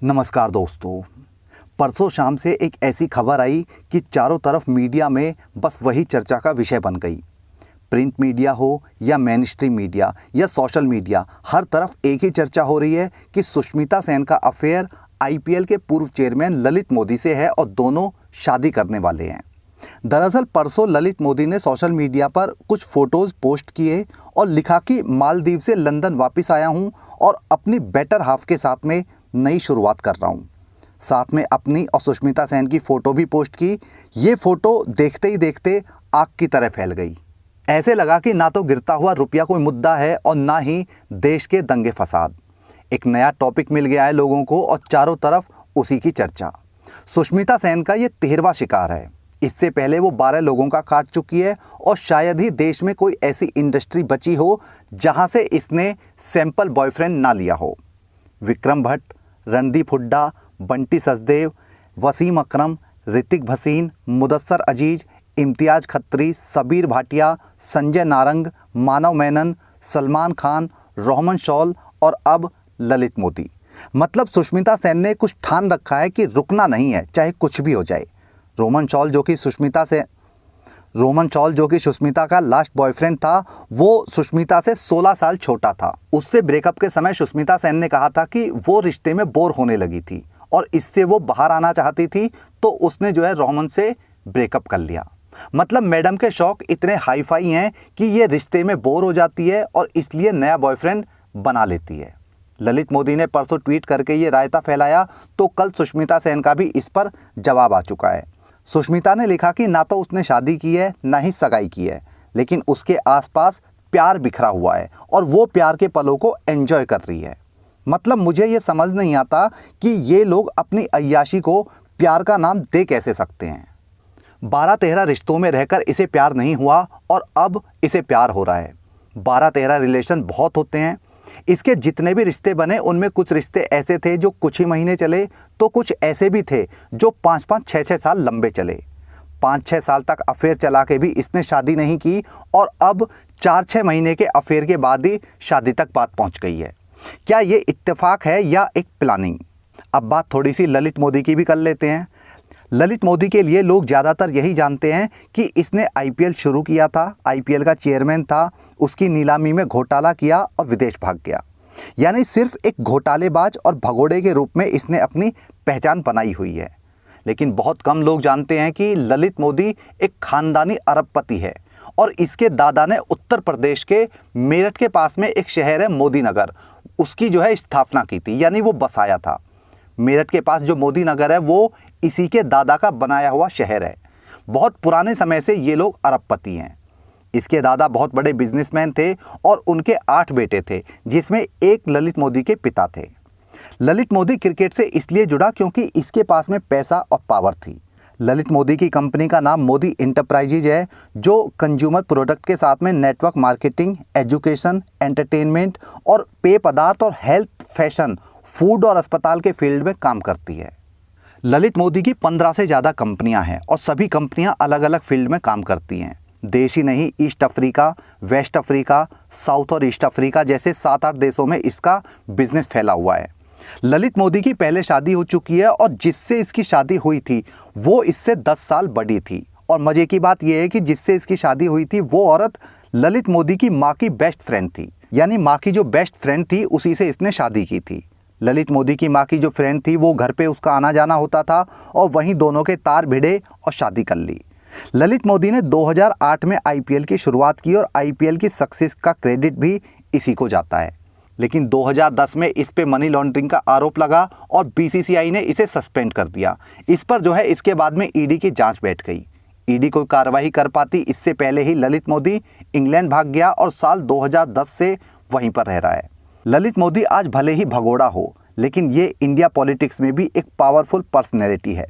नमस्कार दोस्तों। परसों शाम से एक ऐसी खबर आई कि चारों तरफ मीडिया में बस वही चर्चा का विषय बन गई। प्रिंट मीडिया हो या मेन स्ट्रीम मीडिया या सोशल मीडिया, हर तरफ एक ही चर्चा हो रही है कि सुष्मिता सेन का अफेयर आईपीएल के पूर्व चेयरमैन ललित मोदी से है और दोनों शादी करने वाले हैं। दरअसल परसों ललित मोदी ने सोशल मीडिया पर कुछ फोटोज़ पोस्ट किए और लिखा कि मालदीव से लंदन वापस आया हूं और अपनी बेटर हाफ के साथ में नई शुरुआत कर रहा हूं। साथ में अपनी और सुष्मिता सेन की फ़ोटो भी पोस्ट की। ये फ़ोटो देखते ही देखते आग की तरह फैल गई। ऐसे लगा कि ना तो गिरता हुआ रुपया कोई मुद्दा है और ना ही देश के दंगे फसाद। एक नया टॉपिक मिल गया है लोगों को और चारों तरफ उसी की चर्चा। सुष्मिता सेन का ये 13वां शिकार है। इससे पहले वो 12 लोगों का काट चुकी है और शायद ही देश में कोई ऐसी इंडस्ट्री बची हो जहां से इसने सैंपल बॉयफ्रेंड ना लिया हो। विक्रम भट्ट, रणदीप हुड्डा, बंटी सचदेव, वसीम अकरम, ऋतिक भसीन, मुदस्सर अजीज, इम्तियाज खत्री, सबीर भाटिया, संजय नारंग, मानव मेनन, सलमान खान, रोहमन शॉल और अब ललित मोदी। मतलब सुष्मिता सेन ने कुछ ठान रखा है कि रुकना नहीं है, चाहे कुछ भी हो जाए। रोहमन शॉल जो कि सुष्मिता का लास्ट बॉयफ्रेंड था, वो सुष्मिता से 16 साल छोटा था। उससे ब्रेकअप के समय सुष्मिता सेन ने कहा था कि वो रिश्ते में बोर होने लगी थी और इससे वो बाहर आना चाहती थी, तो उसने रोहमन से ब्रेकअप कर लिया। मतलब मैडम के शौक इतने हाई फाई हैं कि ये रिश्ते में बोर हो जाती है और इसलिए नया बॉयफ्रेंड बना लेती है। ललित मोदी ने परसों ट्वीट करके ये रायता फैलाया, तो कल सुष्मिता सेन का भी इस पर जवाब आ चुका है। सुष्मिता ने लिखा कि ना तो उसने शादी की है ना ही सगाई की है, लेकिन उसके आसपास प्यार बिखरा हुआ है और वो प्यार के पलों को एंजॉय कर रही है। मतलब मुझे ये समझ नहीं आता कि ये लोग अपनी अय्याशी को प्यार का नाम दे कैसे सकते हैं। 12-13 रिश्तों में रहकर इसे प्यार नहीं हुआ और अब इसे प्यार हो रहा है। 12-13 रिलेशन बहुत होते हैं। इसके जितने भी रिश्ते बने उनमें कुछ रिश्ते ऐसे थे जो कुछ ही महीने चले, तो कुछ ऐसे भी थे जो 5-5, 6-6 साल लंबे चले। 5-6 साल तक अफेयर चला के भी इसने शादी नहीं की और अब 4-6 महीने के अफेयर के बाद ही शादी तक बात पहुंच गई है। क्या ये इत्तेफाक है या एक प्लानिंग? अब बात थोड़ी सी ललित मोदी की भी कर लेते हैं। ललित मोदी के लिए लोग ज़्यादातर यही जानते हैं कि इसने आईपीएल शुरू किया था, आईपीएल का चेयरमैन था, उसकी नीलामी में घोटाला किया और विदेश भाग गया। यानी सिर्फ एक घोटालेबाज और भगोड़े के रूप में इसने अपनी पहचान बनाई हुई है। लेकिन बहुत कम लोग जानते हैं कि ललित मोदी एक खानदानी अरबपति है और इसके दादा ने उत्तर प्रदेश के मेरठ के पास में एक शहर है मोदी नगर, उसकी स्थापना की थी, यानी वो बसाया था। मेरठ के पास जो मोदी नगर है वो इसी के दादा का बनाया हुआ शहर है। बहुत पुराने समय से ये लोग अरबपति हैं। इसके दादा बहुत बड़े बिजनेसमैन थे और उनके 8 बेटे थे, जिसमें एक ललित मोदी के पिता थे। ललित मोदी क्रिकेट से इसलिए जुड़ा क्योंकि इसके पास में पैसा और पावर थी। ललित मोदी की कंपनी का नाम मोदी इंटरप्राइजेज है, जो कंज्यूमर प्रोडक्ट के साथ में नेटवर्क मार्केटिंग, एजुकेशन, एंटरटेनमेंट और पेय पदार्थ और हेल्थ, फैशन, फूड और अस्पताल के फील्ड में काम करती है। ललित मोदी की 15 से ज़्यादा कंपनियां हैं और सभी कंपनियां अलग अलग फील्ड में काम करती हैं। देश ही नहीं, East Africa, West Africa, South और ईस्ट अफ्रीका जैसे 7-8 देशों में इसका बिजनेस फैला हुआ है। ललित मोदी की पहले शादी हो चुकी है और जिससे इसकी शादी हुई थी वो इससे 10 साल बड़ी थी। और मज़े की बात यह है कि जिससे इसकी शादी हुई थी वो औरत ललित मोदी की माँ की बेस्ट फ्रेंड थी। यानी माँ की जो बेस्ट फ्रेंड थी उसी से इसने शादी की थी। ललित मोदी की माँ की जो फ्रेंड थी वो घर पे उसका आना जाना होता था और वहीं दोनों के तार भिड़े और शादी कर ली। ललित मोदी ने 2008 में आईपीएल की शुरुआत की और आईपीएल की सक्सेस का क्रेडिट भी इसी को जाता है। लेकिन 2010 में इस पे मनी लॉन्ड्रिंग का आरोप लगा और बीसीसीआई ने इसे सस्पेंड कर दिया। इस पर इसके बाद में ईडी की जांच बैठ गई। ईडी कोई कार्रवाई कर पाती इससे पहले ही ललित मोदी इंग्लैंड भाग गया और साल 2010 से वहीं पर रह रहा है। ललित मोदी आज भले ही भगोड़ा हो, लेकिन ये इंडिया पॉलिटिक्स में भी एक पावरफुल पर्सनैलिटी है।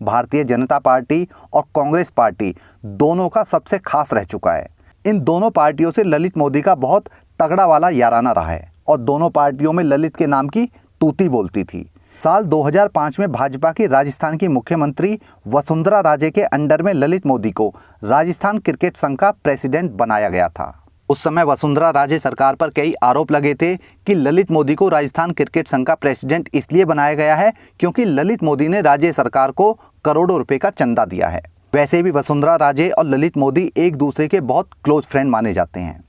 भारतीय जनता पार्टी और कांग्रेस पार्टी दोनों का सबसे खास रह चुका है। इन दोनों पार्टियों से ललित मोदी का बहुत तगड़ा वाला याराना रहा है और दोनों पार्टियों में ललित के नाम की तूती बोलती थी। साल 2005 में भाजपा की राजस्थान की मुख्यमंत्री वसुंधरा राजे के अंडर में ललित मोदी को राजस्थान क्रिकेट संघ का प्रेसिडेंट बनाया गया था। उस समय वसुंधरा राजे सरकार पर कई आरोप लगे थे कि ललित मोदी को राजस्थान क्रिकेट संघ का प्रेसिडेंट इसलिए बनाया गया है क्योंकि ललित मोदी ने राज्य सरकार को करोड़ों रुपए का चंदा दिया है। वैसे भी वसुंधरा राजे और ललित मोदी एक दूसरे के बहुत क्लोज फ्रेंड माने जाते हैं।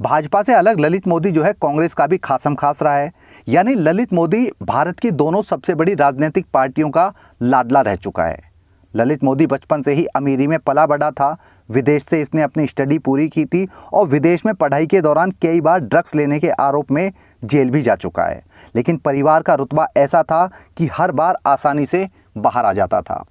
भाजपा से अलग ललित मोदी जो है कांग्रेस का भी खासम खास रहा है, यानी ललित मोदी भारत की दोनों सबसे बड़ी राजनीतिक पार्टियों का लाडला रह चुका है। ललित मोदी बचपन से ही अमीरी में पला बढ़ा था। विदेश से इसने अपनी स्टडी पूरी की थी और विदेश में पढ़ाई के दौरान कई बार ड्रग्स लेने के आरोप में जेल भी जा चुका है, लेकिन परिवार का रुतबा ऐसा था कि हर बार आसानी से बाहर आ जाता था।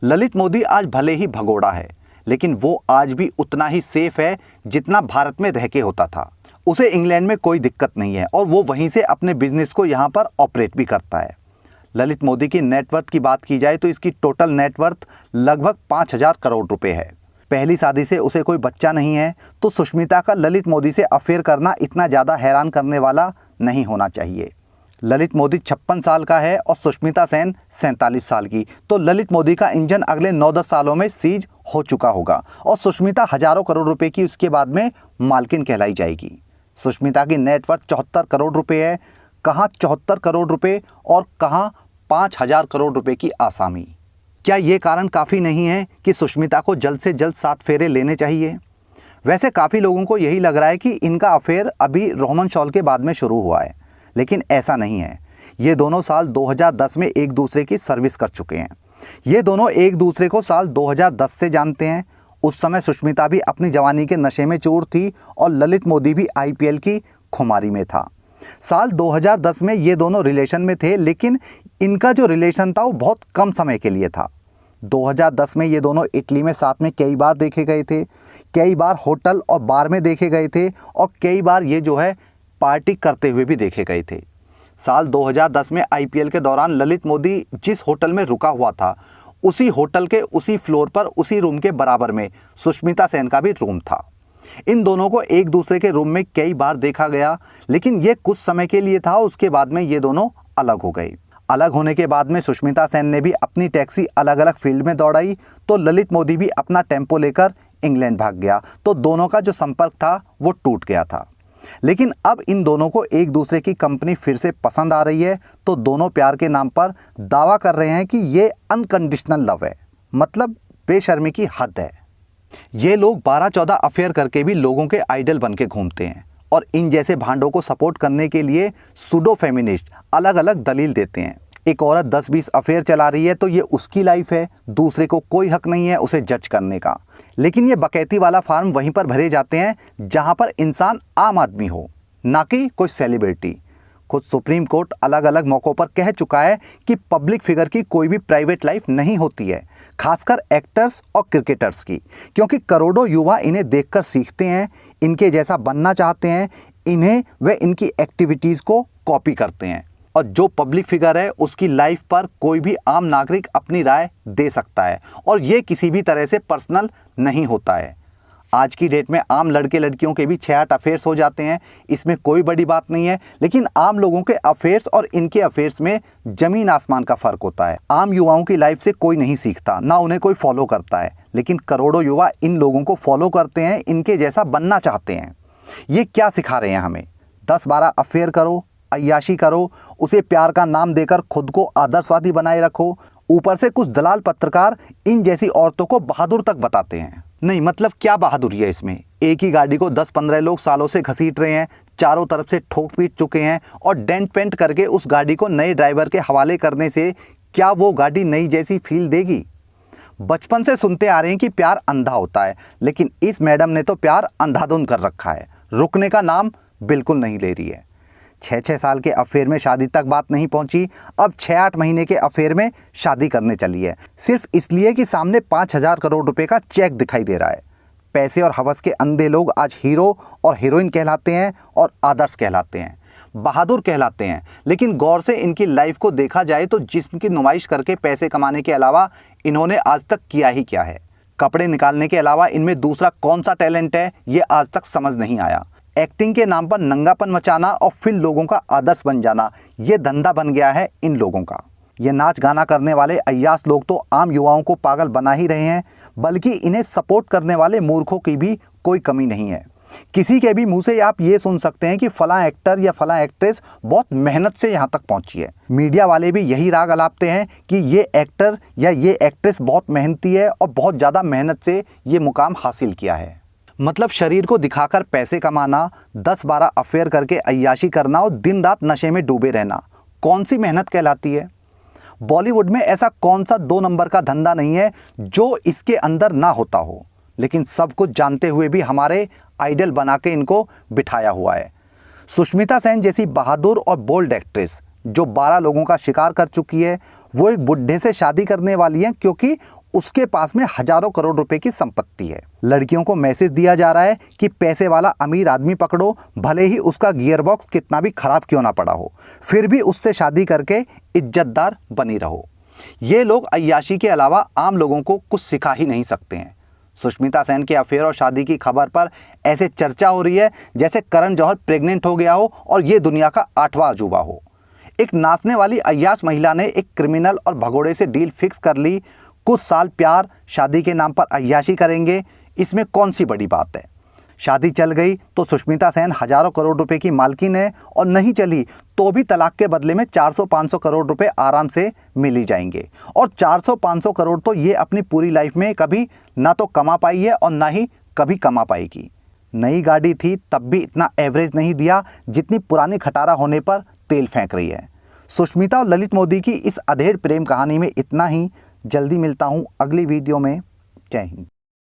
ललित मोदी आज भले ही भगोड़ा है, लेकिन वो आज भी उतना ही सेफ है जितना भारत में रह के होता था। उसे इंग्लैंड में कोई दिक्कत नहीं है और वो वहीं से अपने बिजनेस को यहाँ पर ऑपरेट भी करता है। ललित मोदी की नेटवर्थ की बात की जाए तो इसकी टोटल नेटवर्थ लगभग 5,000 करोड़ रुपए है। पहली शादी से उसे कोई बच्चा नहीं है, तो सुष्मिता का ललित मोदी से अफेयर करना इतना ज़्यादा हैरान करने वाला नहीं होना चाहिए। ललित मोदी 56 साल का है और सुष्मिता सेन 47 साल की, तो ललित मोदी का इंजन अगले 9-10 सालों में सीज हो चुका होगा और सुष्मिता हजारों करोड़ रुपए की उसके बाद में मालकिन कहलाई जाएगी। सुष्मिता की नेटवर्थ 74 करोड़ रुपए है। कहाँ 74 करोड़ रुपए और कहाँ 5,000 करोड़ रुपए की आसामी। क्या ये कारण काफ़ी नहीं है कि सुष्मिता को जल्द से जल्द 7 फेरे लेने चाहिए? वैसे काफ़ी लोगों को यही लग रहा है कि इनका अफेयर अभी रोहमन शॉल के बाद में शुरू हुआ है, लेकिन ऐसा नहीं है। ये दोनों साल 2010 में एक दूसरे की सर्विस कर चुके हैं। ये दोनों एक दूसरे को साल 2010 से जानते हैं। उस समय सुष्मिता भी अपनी जवानी के नशे में चूर थी और ललित मोदी भी IPL की खुमारी में था। साल 2010 में ये दोनों रिलेशन में थे, लेकिन इनका जो रिलेशन था वो बहुत कम समय के लिए था। 2010 में ये दोनों इटली में साथ में कई बार देखे गए थे, कई बार होटल और बार में देखे गए थे और कई बार ये जो है पार्टी करते हुए भी देखे गए थे। साल 2010 में IPL के दौरान ललित मोदी जिस होटल में रुका हुआ था, उसी होटल के उसी फ्लोर पर उसी रूम के बराबर में सुष्मिता सेन का भी रूम था। इन दोनों को एक दूसरे के रूम में कई बार देखा गया, लेकिन ये कुछ समय के लिए था। उसके बाद में ये दोनों अलग हो गए। अलग होने के बाद में सुष्मिता सेन ने भी अपनी टैक्सी अलग अलग फील्ड में दौड़ाई, तो ललित मोदी भी अपना टेम्पो लेकर इंग्लैंड भाग गया। तो दोनों का जो संपर्क था वो टूट गया था। लेकिन अब इन दोनों को एक दूसरे की कंपनी फिर से पसंद आ रही है, तो दोनों प्यार के नाम पर दावा कर रहे हैं कि ये अनकंडीशनल लव है, मतलब बेशर्मी की हद है। ये लोग 12-14 अफेयर करके भी लोगों के आइडल बन के घूमते हैं और इन जैसे भांडों को सपोर्ट करने के लिए सूडो फेमिनिस्ट अलग अलग दलील देते हैं। एक औरत 10-20 अफेयर चला रही है तो ये उसकी लाइफ है, दूसरे को कोई हक नहीं है उसे जज करने का। लेकिन ये बकैती वाला फार्म वहीं पर भरे जाते हैं जहां पर इंसान आम आदमी हो, ना कि कोई सेलिब्रिटी। खुद सुप्रीम कोर्ट अलग अलग मौक़ों पर कह चुका है कि पब्लिक फिगर की कोई भी प्राइवेट लाइफ नहीं होती है, खासकर एक्टर्स और क्रिकेटर्स की, क्योंकि करोड़ों युवा इन्हें देखकर सीखते हैं, इनके जैसा बनना चाहते हैं, इन्हें व इनकी एक्टिविटीज़ को कॉपी करते हैं। और जो पब्लिक फिगर है उसकी लाइफ पर कोई भी आम नागरिक अपनी राय दे सकता है और ये किसी भी तरह से पर्सनल नहीं होता है। आज की डेट में आम लड़के लड़कियों के भी 6-8 अफेयर्स हो जाते हैं, इसमें कोई बड़ी बात नहीं है। लेकिन आम लोगों के अफेयर्स और इनके अफेयर्स में ज़मीन आसमान का फ़र्क होता है। आम युवाओं की लाइफ से कोई नहीं सीखता, ना उन्हें कोई फॉलो करता है, लेकिन करोड़ों युवा इन लोगों को फॉलो करते हैं, इनके जैसा बनना चाहते हैं। ये क्या सिखा रहे हैं हमें? 10-12 अफेयर करो, अय्याशी करो, उसे प्यार का नाम देकर खुद को आदर्शवादी बनाए रखो। ऊपर से कुछ दलाल पत्रकार इन जैसी औरतों को बहादुर तक बताते हैं। नहीं, मतलब क्या बहादुरी है इसमें? एक ही गाड़ी को 10-15 लोग सालों से घसीट रहे हैं, चारों तरफ से ठोक पीट चुके हैं और डेंट पेंट करके उस गाड़ी को नए ड्राइवर के हवाले करने से क्या वो गाड़ी नई जैसी फील देगी? बचपन से सुनते आ रहे हैं कि प्यार अंधा होता है, लेकिन इस मैडम ने तो प्यार अंधाधुंध कर रखा है, रुकने का नाम बिल्कुल नहीं ले रही है। 6-6 साल के अफेयर में शादी तक बात नहीं पहुंची, अब 6-8 महीने के अफेयर में शादी करने चली है, सिर्फ इसलिए कि सामने 5,000 करोड़ रुपए का चेक दिखाई दे रहा है। पैसे और हवस के अंधे लोग आज हीरो और हीरोइन कहलाते हैं और आदर्श कहलाते हैं, बहादुर कहलाते हैं। लेकिन गौर से इनकी लाइफ को देखा जाए तो जिस्म की नुमाइश करके पैसे कमाने के अलावा इन्होंने आज तक किया ही क्या है? कपड़े निकालने के अलावा इनमें दूसरा कौन सा टैलेंट है, ये आज तक समझ नहीं आया। एक्टिंग के नाम पर नंगापन मचाना और फिर लोगों का आदर्श बन जाना, ये धंधा बन गया है इन लोगों का। ये नाच गाना करने वाले अय्याश लोग तो आम युवाओं को पागल बना ही रहे हैं, बल्कि इन्हें सपोर्ट करने वाले मूर्खों की भी कोई कमी नहीं है। किसी के भी मुंह से आप ये सुन सकते हैं कि फलां एक्टर या फलां एक्ट्रेस बहुत मेहनत से यहाँ तक पहुंची है। मीडिया वाले भी यही राग अलापते हैं कि ये एक्टर या ये एक्ट्रेस बहुत मेहनती है और बहुत ज़्यादा मेहनत से ये मुकाम हासिल किया है। मतलब शरीर को दिखाकर पैसे कमाना, 10-12 अफेयर करके अय्याशी करना और दिन रात नशे में डूबे रहना कौन सी मेहनत कहलाती है? बॉलीवुड में ऐसा कौन सा 2 नंबर का धंधा नहीं है जो इसके अंदर ना होता हो, लेकिन सब कुछ जानते हुए भी हमारे आइडल बना के इनको बिठाया हुआ है। सुष्मिता सेन जैसी बहादुर और बोल्ड एक्ट्रेस जो 12 लोगों का शिकार कर चुकी है, वो एक बुढ़े से शादी करने वाली है क्योंकि उसके पास में हजारों करोड़ रुपए की संपत्ति है। लड़कियों को मैसेज दिया जा रहा है कि पैसे वाला अमीर आदमी पकड़ो, भले ही उसका गियर बॉक्स कितना भी खराब क्यों ना पड़ा हो, फिर भी उससे शादी करके इज्जतदार बनी रहो। ये लोग अय्याशी के अलावा आम लोगों को कुछ सिखा ही नहीं सकते हैं। सुष्मिता सेन के अफेयर और शादी की खबर पर ऐसे चर्चा हो रही है जैसे करण जौहर प्रेग्नेंट हो गया हो और ये दुनिया का 8वां अजूबा हो। एक नाचने वाली अय्याश महिला ने एक क्रिमिनल और भगोड़े से डील फिक्स कर ली। कुछ साल प्यार शादी के नाम पर अय्याशी करेंगे, इसमें कौन सी बड़ी बात है? शादी चल गई तो सुष्मिता सेन हजारों करोड़ रुपए की मालकिन है, और नहीं चली तो भी तलाक के बदले में 400-500 करोड़ रुपए आराम से मिल ही जाएंगे। और 400-500 करोड़ तो ये अपनी पूरी लाइफ में कभी ना तो कमा पाई है और ना ही कभी कमा पाएगी। नई गाड़ी थी तब भी इतना एवरेज नहीं दिया जितनी पुरानी खटारा होने पर तेल फेंक रही है। सुष्मिता और ललित मोदी की इस अधेड़ प्रेम कहानी में इतना ही। जल्दी मिलता हूँ अगली वीडियो में। जय हिंद।